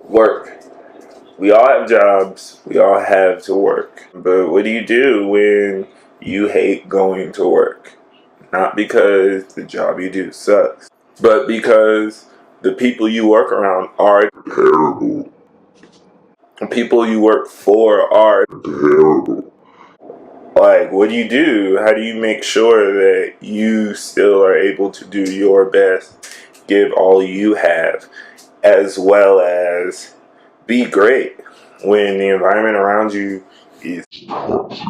Work. We all have jobs. We all have to work. But what do you do when you hate going to work? Not because the job you do sucks, but because the people you work around are terrible. The people you work for are terrible. Like, what do you do? How do you make sure that you still are able to do your best, give all you have, as well as be great when the environment around you is toxic?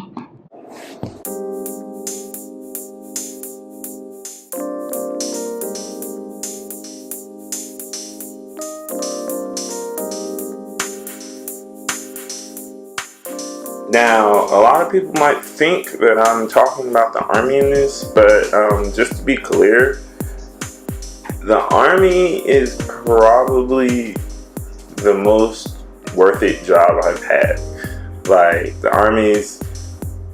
Now, a lot of people might think that I'm talking about the Army in this, but just to be clear, the Army is probably the most worth it job I've had. Like, the Army is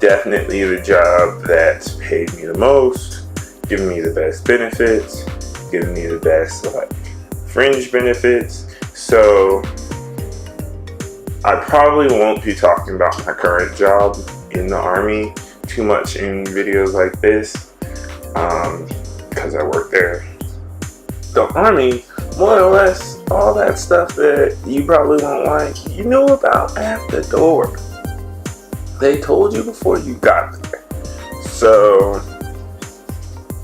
definitely the job that's paid me the most, giving me the best benefits, giving me the best fringe benefits. So I probably won't be talking about my current job in the Army too much in videos like this, because I work there. The Army, more or less, all that stuff that you probably won't like, you know about at the door. They told you before you got there. So,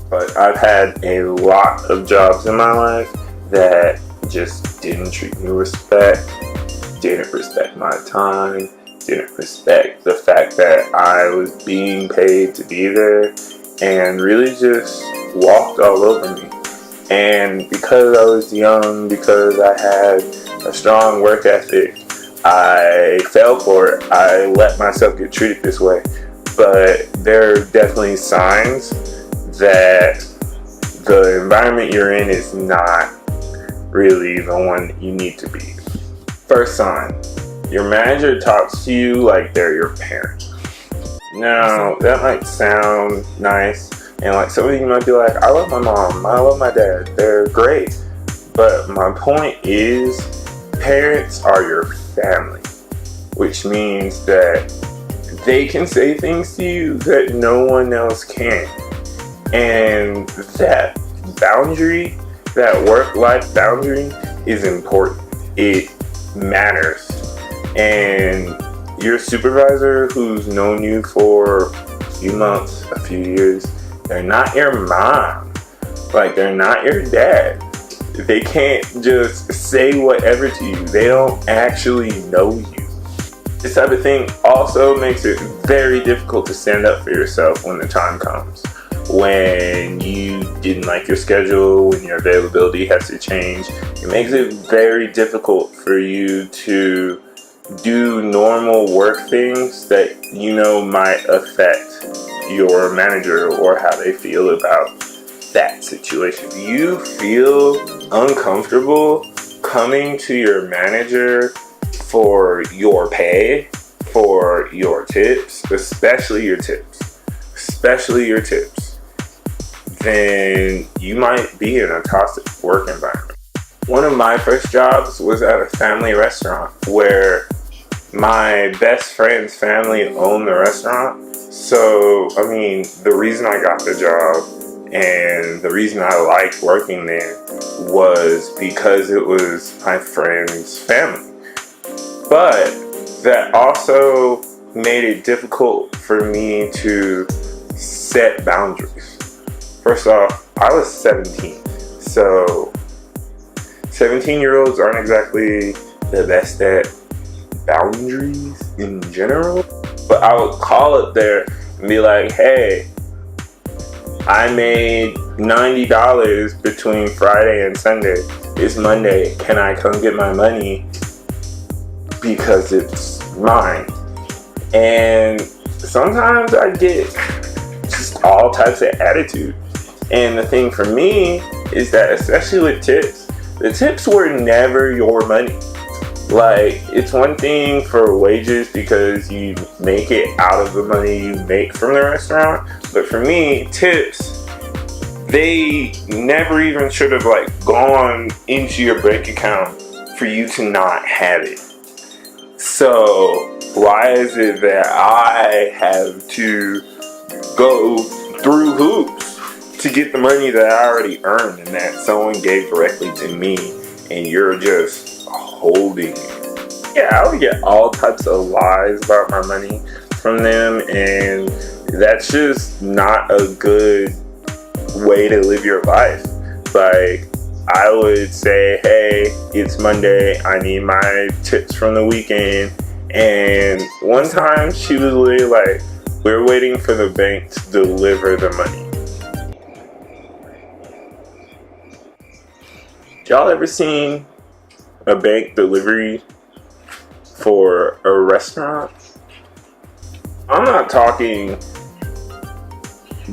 but I've had a lot of jobs in my life that just didn't treat me with respect, didn't respect my time, didn't respect the fact that I was being paid to be there, and really just walked all over me. And because I was young, because I had a strong work ethic, I fell for it. I let myself get treated this way. But there are definitely signs that the environment you're in is not really the one that you need to be. First sign, your manager talks to you like they're your parent. Now, that might sound nice, and like some of you might be like, I love my mom, I love my dad, they're great. But my point is, parents are your family, which means that they can say things to you that no one else can. And that boundary, that work-life boundary, is important. It matters. And your supervisor who's known you for a few months, a few years, they're not your mom. Like, they're not your dad. They can't just say whatever to you. They don't actually know you. This type of thing also makes it very difficult to stand up for yourself when the time comes. When you didn't like your schedule, when your availability has to change, it makes it very difficult for you to do normal work things that you know might affect your manager or how they feel about that situation. If you feel uncomfortable coming to your manager for your pay, for your tips, especially your tips, then you might be in a toxic work environment. One of my first jobs was at a family restaurant where my best friend's family owned the restaurant. So, I mean, the reason I got the job and the reason I liked working there was because it was my friend's family. But that also made it difficult for me to set boundaries. First off, I was 17. So 17-year-olds aren't exactly the best at boundaries in general. But I would call it there and be like, hey, I made $90 between Friday and Sunday. It's Monday. Can I come get my money? Because it's mine. And sometimes I get just all types of attitude. And the thing for me is that, especially with tips, the tips were never your money. Like, it's one thing for wages because you make it out of the money you make from the restaurant. But for me, tips, they never even should have gone into your bank account for you to not have it. So why is it that I have to go through hoops to get the money that I already earned and that someone gave directly to me, and you're just holding it? Yeah, I would get all types of lies about my money from them, and that's just not a good way to live your life. Like, I would say, hey, it's Monday, I need my tips from the weekend. And one time she was literally like, we're waiting for the bank to deliver the money. Y'all ever seen a bank delivery for a restaurant? I'm not talking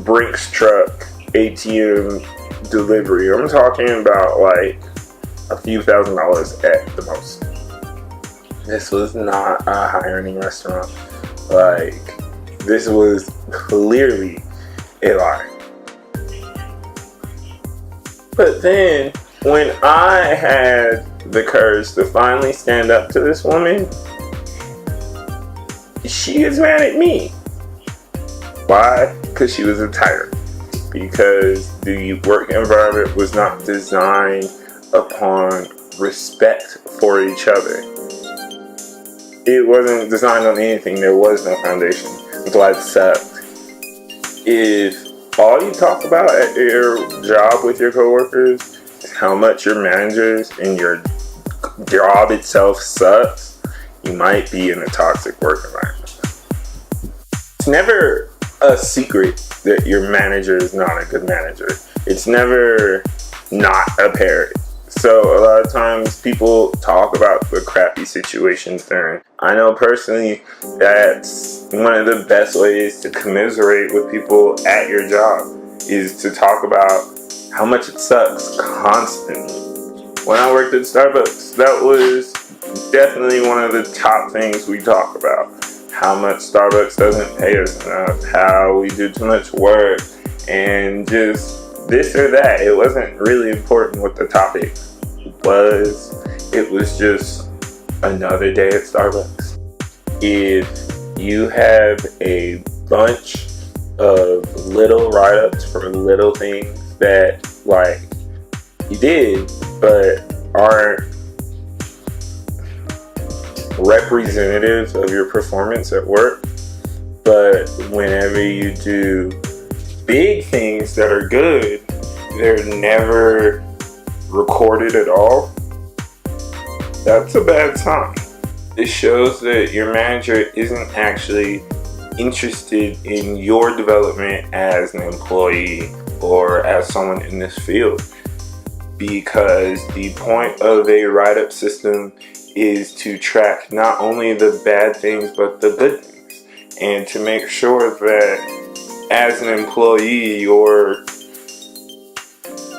Brinks truck ATM delivery. I'm talking about like a few $1,000s at the most. This was not a high earning restaurant. Like, this was clearly a lie. But then when I had the courage to finally stand up to this woman, she is mad at me. Why? Because she was a tyrant. Because the work environment was not designed upon respect for each other. It wasn't designed on anything. There was no foundation. That's why it sucked. If all you talk about at your job with your coworkers is how much your managers and your job itself sucks, you might be in a toxic work environment. It's never a secret that your manager is not a good manager. It's never not apparent. So a lot of times people talk about the crappy situations they're in. I know personally that's one of the best ways to commiserate with people at your job is to talk about how much it sucks constantly. When I worked at Starbucks, that was definitely one of the top things we talk about. How much Starbucks doesn't pay us enough, how we do too much work, and just this or that. It wasn't really important what the topic was. It was just another day at Starbucks. If you have a bunch of little write-ups for little things that, like, you did, but aren't representative of your performance at work, but whenever you do big things that are good, they're never recorded at all, that's a bad sign. It shows that your manager isn't actually interested in your development as an employee or as someone in this field, because the point of a write-up system is to track not only the bad things but the good things, and to make sure that as an employee you're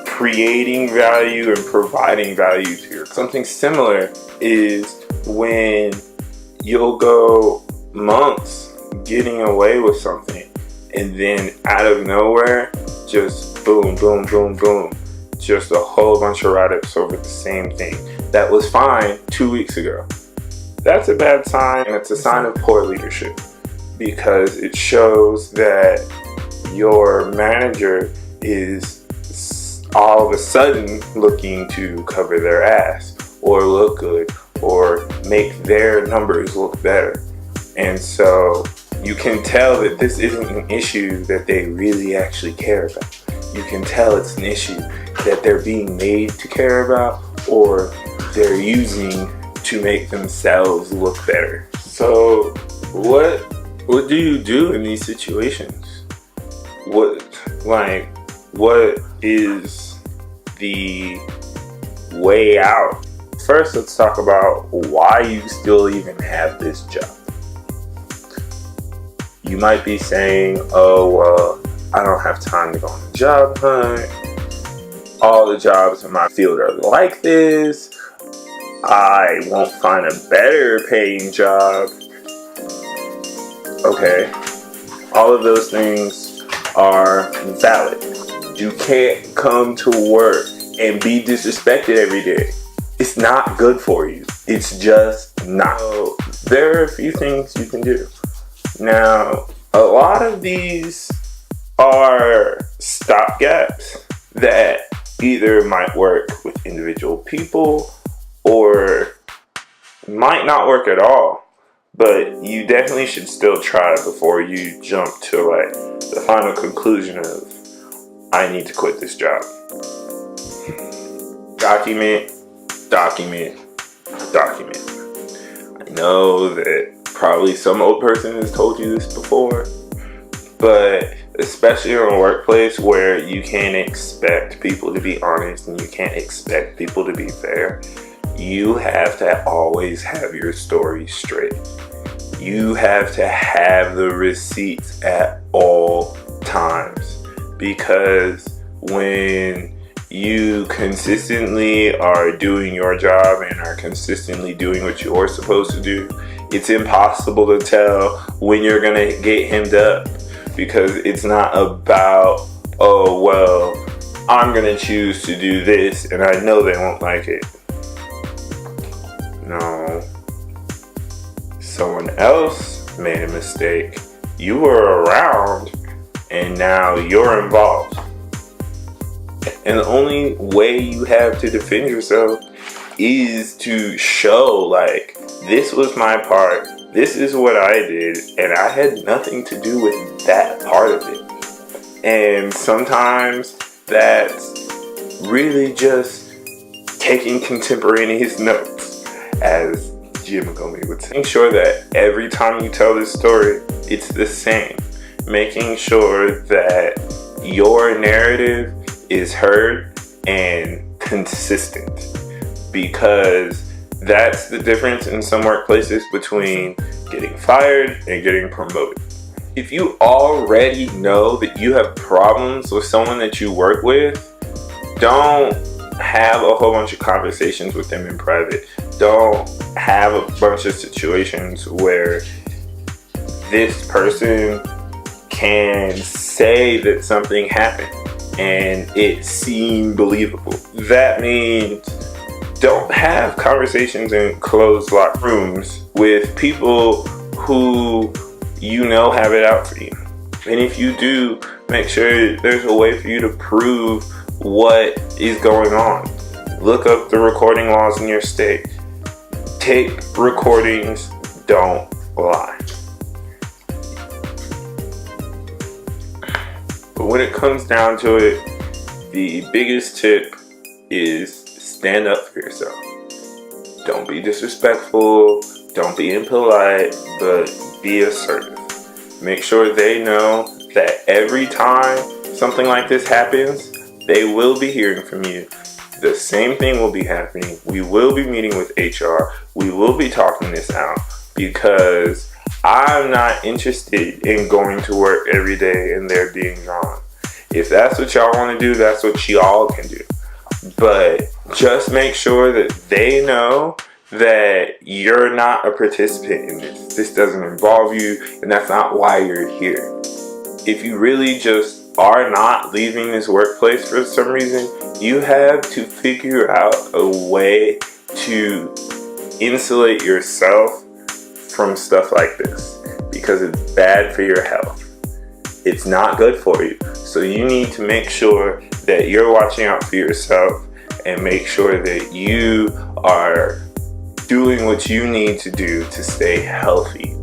creating value and providing value to your. Something similar is when you'll go months getting away with something, and then out of nowhere, just boom, boom, boom, boom, just a whole bunch of write-ups over the same thing that was fine 2 weeks ago. That's a bad sign, and it's a sign of poor leadership, because it shows that your manager is all of a sudden looking to cover their ass or look good or make their numbers look better. And so you can tell that this isn't an issue that they really actually care about. You can tell it's an issue that they're being made to care about, or they're using to make themselves look better. So what do you do in these situations? What is the way out? First, let's talk about why you still even have this job. You might be saying, oh, well, I don't have time to go on a job hunt. All the jobs in my field are like this. I won't find a better paying job. Okay, all of those things are valid. You can't come to work and be disrespected every day. It's not good for you. It's just not. So there are a few things you can do. Now, a lot of these are stopgaps that either might work with individual people or might not work at all. But you definitely should still try before you jump to like the final conclusion of, I need to quit this job. Document, document, document. I know that probably some old person has told you this before, but especially in a workplace where you can't expect people to be honest and you can't expect people to be fair, you have to always have your story straight. You have to have the receipts at all times, because when you consistently are doing your job and are consistently doing what you're supposed to do, it's impossible to tell when you're gonna get hemmed up, because it's not about, oh well, I'm gonna choose to do this and I know they won't like it. No. Someone else made a mistake. You were around and now you're involved. And the only way you have to defend yourself is to show, like, this was my part, this is what I did, and I had nothing to do with that part of it. And sometimes that's really just taking contemporaneous notes, as Jim Comey would say. Making sure that every time you tell this story, it's the same. Making sure that your narrative is heard and consistent, because that's the difference in some workplaces between getting fired and getting promoted. If you already know that you have problems with someone that you work with, don't have a whole bunch of conversations with them in private. Don't have a bunch of situations where this person can say that something happened and it seemed believable. That means don't have conversations in closed locked rooms with people who you know have it out for you. And if you do, make sure there's a way for you to prove what is going on. Look up the recording laws in your state. Tape recordings don't lie. But when it comes down to it, the biggest tip is stand up for yourself. Don't be disrespectful, don't be impolite, but be assertive. Make sure they know that every time something like this happens, they will be hearing from you. The same thing will be happening. We will be meeting with HR. We will be talking this out, because I'm not interested in going to work every day and there being gone. If that's what y'all want to do, that's what y'all can do. But just make sure that they know that you're not a participant in this. This doesn't involve you, and that's not why you're here. If you really just are not leaving this workplace for some reason, you have to figure out a way to insulate yourself from stuff like this, because it's bad for your health. It's not good for you. So you need to make sure that you're watching out for yourself and make sure that you are doing what you need to do to stay healthy.